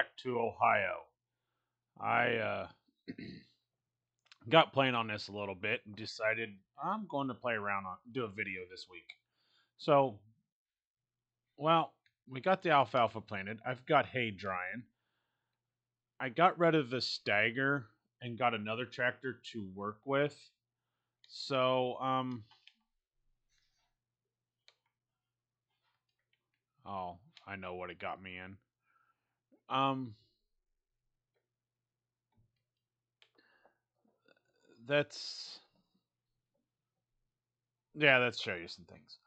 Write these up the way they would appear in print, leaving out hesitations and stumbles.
back to Ohio. I got playing on this a little bit and decided I'm going to play around on do a video this week. So, well, we got the alfalfa planted. I've got hay drying. I got rid of the stagger and got another tractor to work with. So, oh, I know what it got me in. Um, that's yeah, let's show you some things.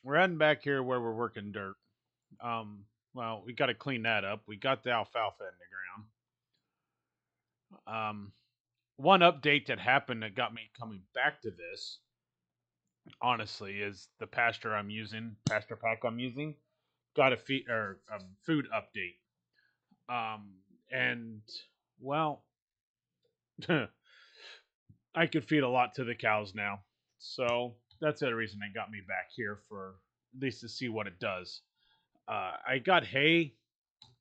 We're heading back here where we're working dirt. Well, we got to clean that up. We got the alfalfa in the ground. One update that happened that got me coming back to this, honestly, is the pasture pack I'm using, got a feed or a food update. And well, I could feed a lot to the cows now, so that's the reason they got me back here for at least to see what it does. I got hay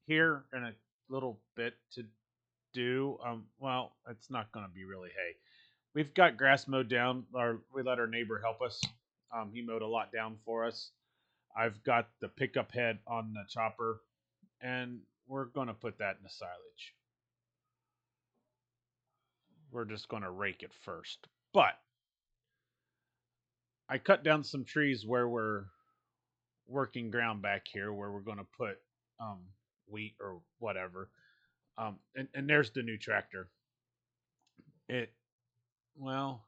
here in a little bit to do. Well, it's not going to be really hay. We've got grass mowed down. Or we let our neighbor help us. He mowed a lot down for us. I've got the pickup head on the chopper, and we're going to put that in the silage. We're just going to rake it first. But I cut down some trees where we're working ground back here, where we're going to put um, wheat or whatever. And there's the new tractor. It well,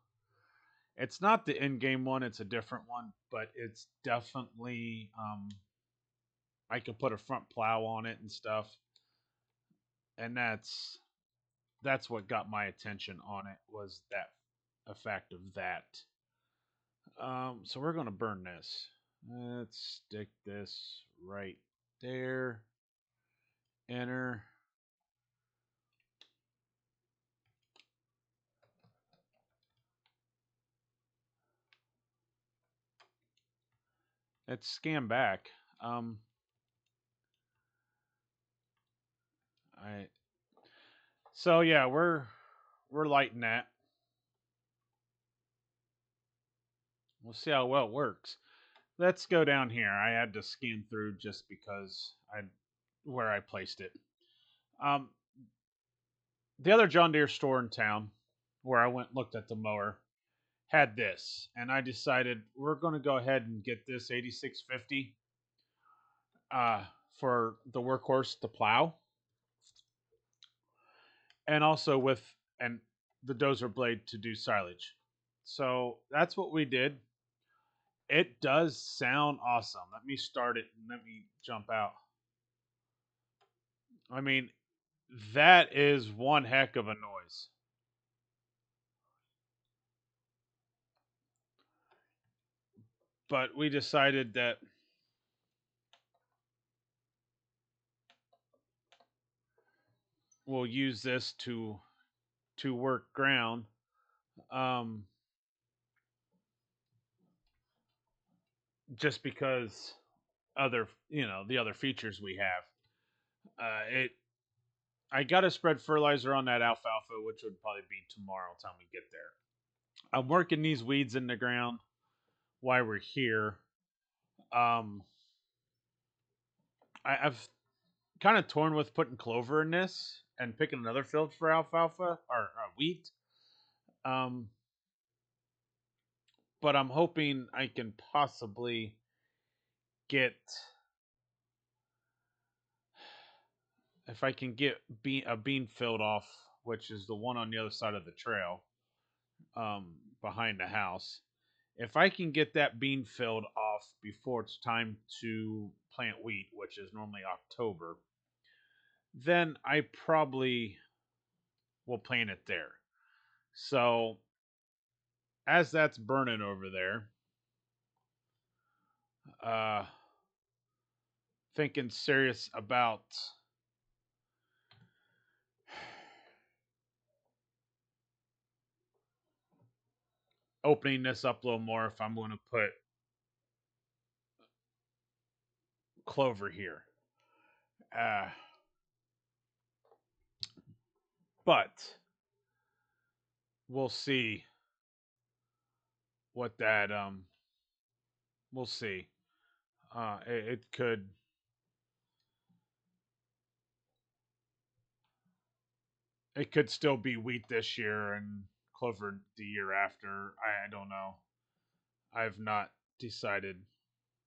it's not the in-game one; it's a different one, but it's definitely I could put a front plow on it and stuff, and that's what got my attention on it was that effect of that. So we're gonna burn this. Let's stick this right there. Enter. Let's scan back. I so yeah, we're lighting that. We'll see how well it works. Let's go down here. I had to scan through just because I where I placed it. Um, the other John Deere store in town, where I went and looked at the mower, had this, and I decided we're going to go ahead and get this 8650 uh, for the workhorse to plow, and also with and the dozer blade to do silage. So that's what we did. It does sound awesome. Let me start it and let me jump out. I mean, that is one heck of a noise. But we decided that we'll use this to work ground. Um, just because the other features we have. It I got to spread fertilizer on that alfalfa, which would probably be tomorrow time we get there. I'm working these weeds in the ground while we're here. Um, I've kind of torn with putting clover in this and picking another field for alfalfa or wheat. Um, but I'm hoping I can possibly get if I can get a bean field off, which is the one on the other side of the trail, behind the house. If I can get that bean field off before it's time to plant wheat, which is normally October, then I probably will plant it there. So as that's burning over there, uh, thinking serious about opening this up a little more if I'm going to put clover here. Uh, but we'll see what that we'll see. It could still be wheat this year and clover the year after. I don't know. I've not decided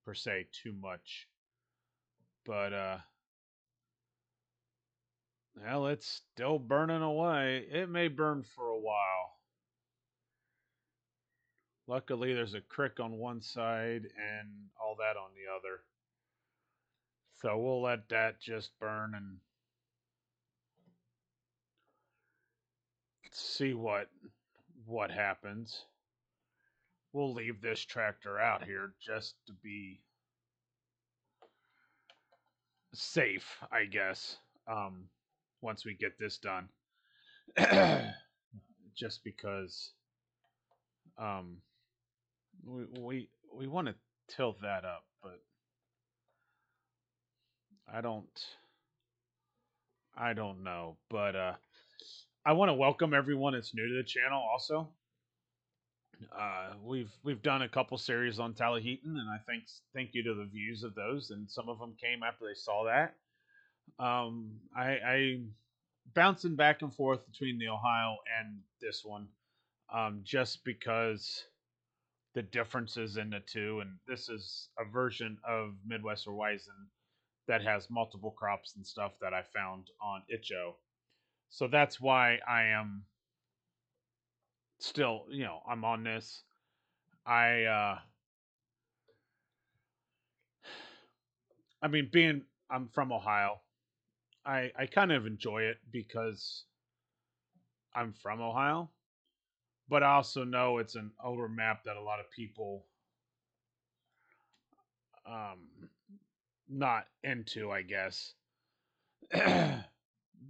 per se too much, but well, it's still burning away. It may burn for a while. Luckily, there's a crick on one side and all that on the other. So we'll let that just burn and see what happens. We'll leave this tractor out here just to be safe, I guess. Once we get this done, just because um, we want to tilt that up, but I don't I don't know. But I want to welcome everyone that's new to the channel. Also, we've done a couple series on Tallaheaton, and I thank you to the views of those, and some of them came after they saw that. I bouncing back and forth between the Ohio and this one, just because the differences in the two, and this is a version of Midwest Weizen that has multiple crops and stuff that I found on Itcho. So that's why I am still, I'm on this. I I mean, being I'm from Ohio, I kind of enjoy it because I'm from Ohio, but I also know it's an older map that a lot of people um not into, I guess.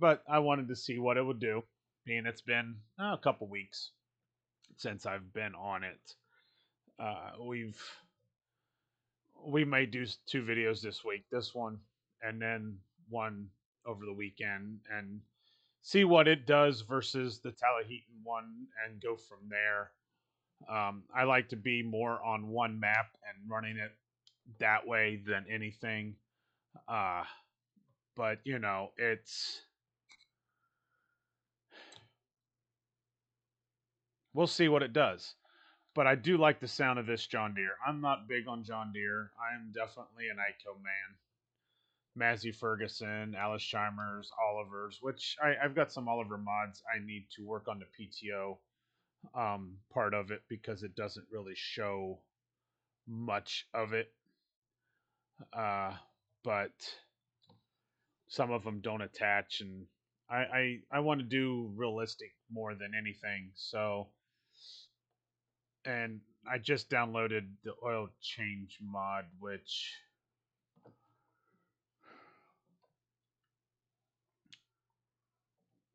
But I wanted to see what it would do, being it's been a couple weeks since I've been on it. We may do two videos this week, this one and then one over the weekend, and see what it does versus the Tallaheaton one and go from there. I like to be more on one map and running it that way than anything. Uh, but we'll see what it does. But I do like the sound of this John Deere. I'm not big on John Deere. I am definitely an ICO man. Mazzy Ferguson, Alice Chimers, Oliver's, which I've got some Oliver mods. I need to work on the PTO part of it because it doesn't really show much of it. Uh, but some of them don't attach, and I want to do realistic more than anything. So, and I just downloaded the oil change mod, which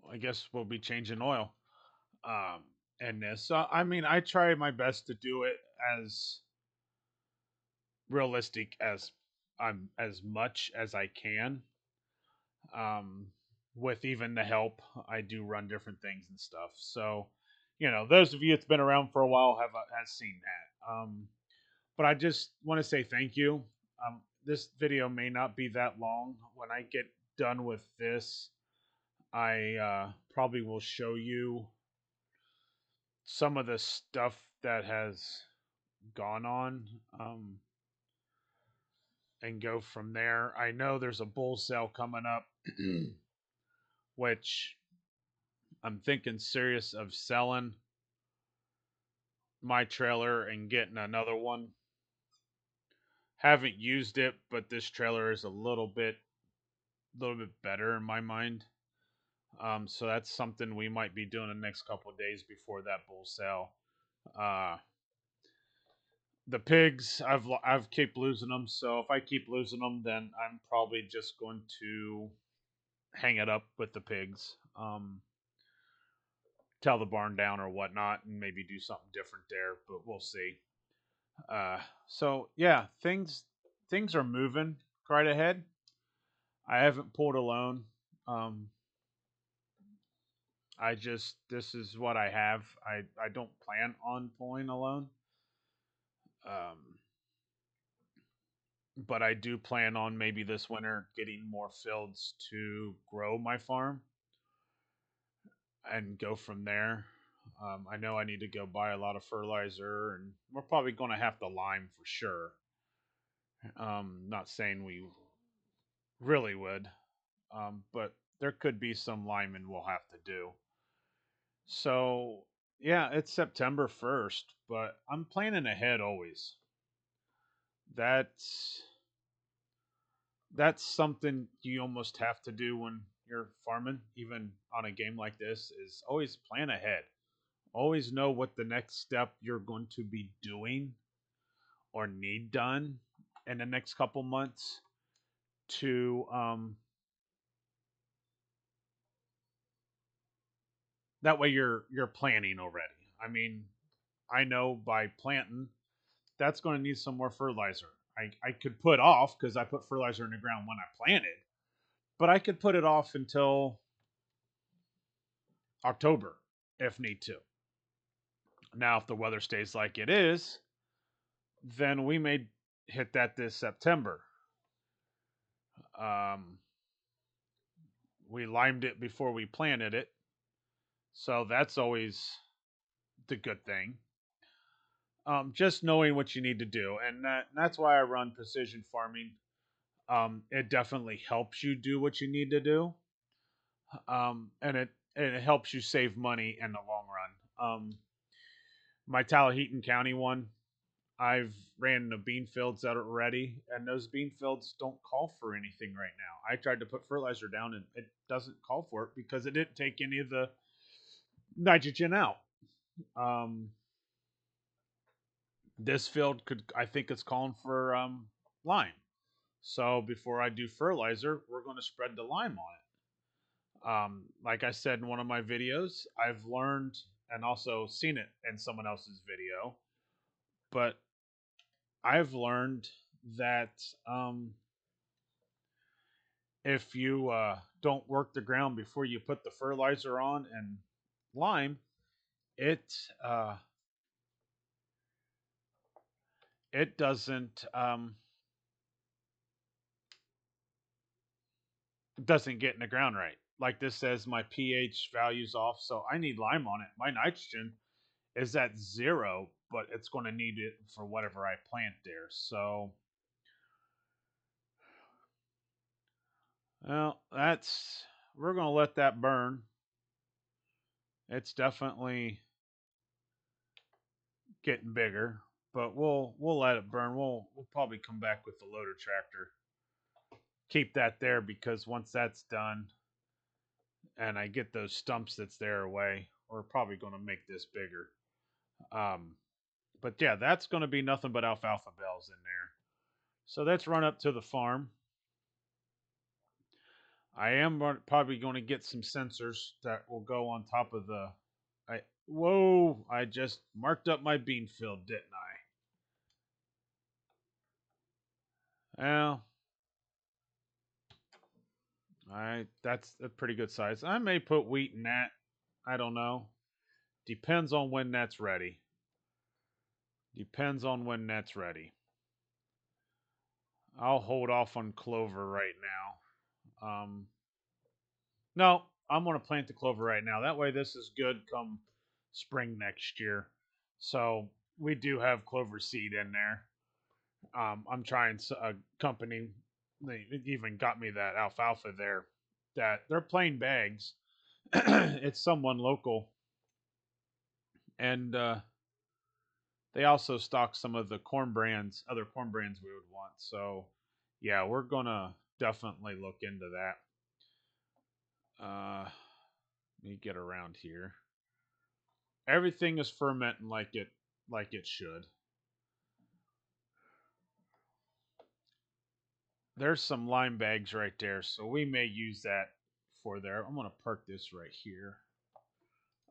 I guess we'll be changing oil. Um, in this, so I mean, I try my best to do it as realistic as much as I can. Um, with even the help, I do run different things and stuff. So, those of you that's been around for a while has seen that. But I just want to say thank you. This video may not be that long. When I get done with this, I probably will show you some of the stuff that has gone on, and go from there. I know there's a bull sale coming up, which I'm thinking serious of selling my trailer and getting another one. Haven't used it, but this trailer is a little bit better in my mind. So that's something we might be doing the next couple of days before that bull sale. Uh, the pigs, I've keep losing them. So if I keep losing them, then I'm probably just going to hang it up with the pigs. Tell the barn down or whatnot, and maybe do something different there. But we'll see. So yeah, things are moving right ahead. I haven't pulled a loan. Um, I just this is what I have. I don't plan on pulling a loan. Um, but I do plan on maybe this winter getting more fields to grow my farm and go from there. I know I need to go buy a lot of fertilizer, and we're probably going to have to lime for sure. Not saying we really would, but there could be some liming we'll have to do. So, yeah, it's September 1st, but I'm planning ahead always. That's that's something you almost have to do when you're farming, even on a game like this, is always plan ahead. Always know what the next step you're going to be doing or need done in the next couple months to that way you're planning already. I mean, I know by planting that's going to need some more fertilizer. I could put off because I put fertilizer in the ground when I planted, but I could put it off until October if need to. Now, if the weather stays like it is, then we may hit that this September. Um, we limed it before we planted it, so that's always the good thing. Just knowing what you need to do, and that's why I run precision farming. It definitely helps you do what you need to do, and it helps you save money in the long run. My Tallahatchie County one, I've ran the bean fields that are ready, and those bean fields don't call for anything right now. I tried to put fertilizer down, and it doesn't call for it because it didn't take any of the nitrogen out. Um, this field could, I think, it's calling for lime. So before I do fertilizer, we're going to spread the lime on it. Like I said in one of my videos, I've learned and also seen it in someone else's video, but I've learned that if you don't work the ground before you put the fertilizer on and lime, it uh, it doesn't get in the ground right. Like this says, my pH value's off, so I need lime on it. My nitrogen is at 0, but it's going to need it for whatever I plant there. So, well, that's we're going to let that burn. It's definitely getting bigger, but we'll let it burn. We'll probably come back with the loader tractor. Keep that there because once that's done and I get those stumps that's there away, we're probably going to make this bigger. Um, but yeah, that's going to be nothing but alfalfa bales in there. So let's run up to the farm. I am probably going to get some sensors that will go on top of the. Whoa! I just marked up my bean field, didn't I? Well, that's a pretty good size. I may put wheat in that. I don't know. Depends on when that's ready. Depends on when that's ready. I'll hold off on clover right now. No, I'm going to plant the clover right now. That way, this is good come spring next year. So we do have clover seed in there. I'm trying a company. They even got me that alfalfa there. That they're plain bags. It's someone local, and they also stock some of the corn brands, other corn brands we would want. So, yeah, we're gonna definitely look into that. Let me get around here. Everything is fermenting like it should. There's some lime bags right there, so we may use that for there. I'm gonna park this right here.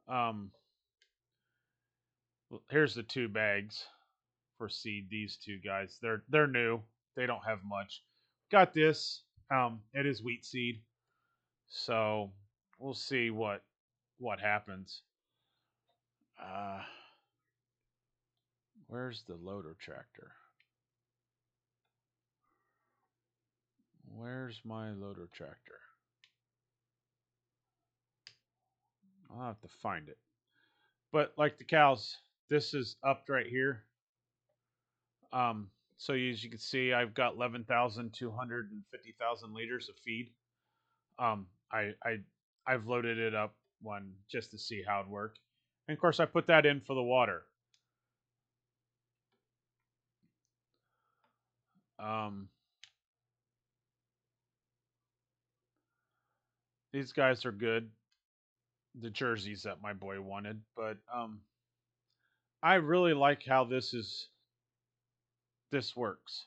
Um, here's the 2 bags for seed. These two guys, they're new. They don't have much. Got this It is wheat seed, so we'll see what happens. Uh, where's the loader tractor? Where's my loader tractor? I'll have to find it. But like the cows, this is upped right here. Um, so as you can see, I've got 11,250,000 liters of feed. Um, I, I I've loaded it up one just to see how it work, and of course I put that in for the water. Um, these guys are good. The jerseys that my boy wanted, but I really like how this works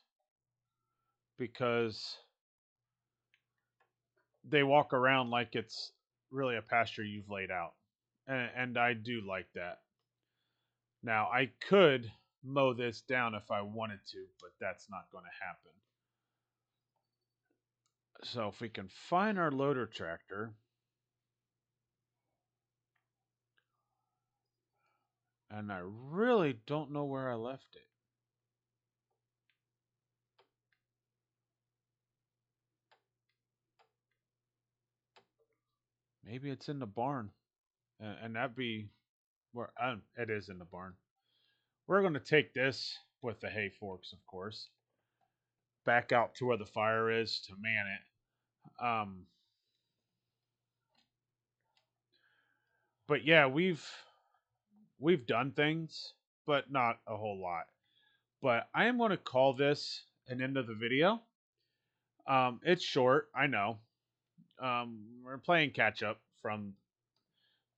because they walk around like it's really a pasture you've laid out, and I do like that. Now I could mow this down if I wanted to, but that's not going to happen. So if we can find our loader tractor, and I really don't know where I left it. Maybe it's in the barn, and that'd be where it is in the barn. We're going to take this with the hay forks, of course, back out to where the fire is to man it. But yeah, we've done things, but not a whole lot. But I am going to call this an end of the video. It's short, I know. We're playing catch up from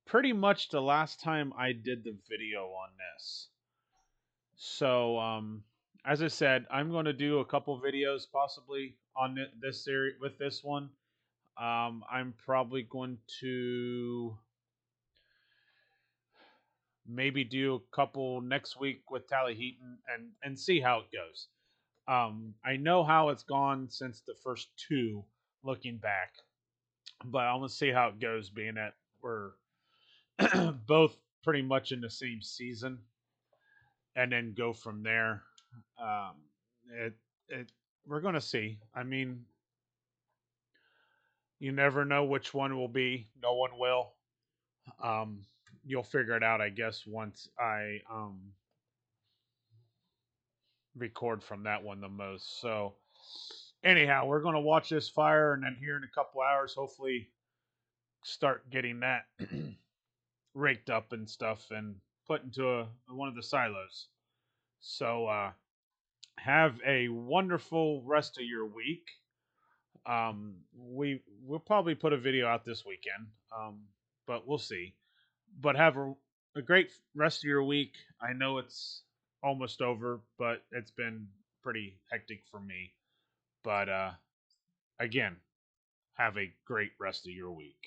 pretty much the last time I did the video on this. So, as I said, I'm going to do a couple videos possibly on this series with this one. I'm probably going to maybe do a couple next week with Tally Heaton and see how it goes. I know how it's gone since the first two, looking back, but I'm gonna see how it goes, being that we're both pretty much in the same season, and then go from there. Um, it it we're gonna see. I mean, you never know which one will be. No one will. Um, you'll figure it out, I guess, once I record from that one the most. So, anyhow, we're gonna watch this fire, and then here in a couple hours, hopefully, start getting that raked up and stuff and put into one of the silos. So, have a wonderful rest of your week. We'll probably put a video out this weekend, but we'll see. But have a great rest of your week. I know it's almost over, but it's been pretty hectic for me. But again, have a great rest of your week.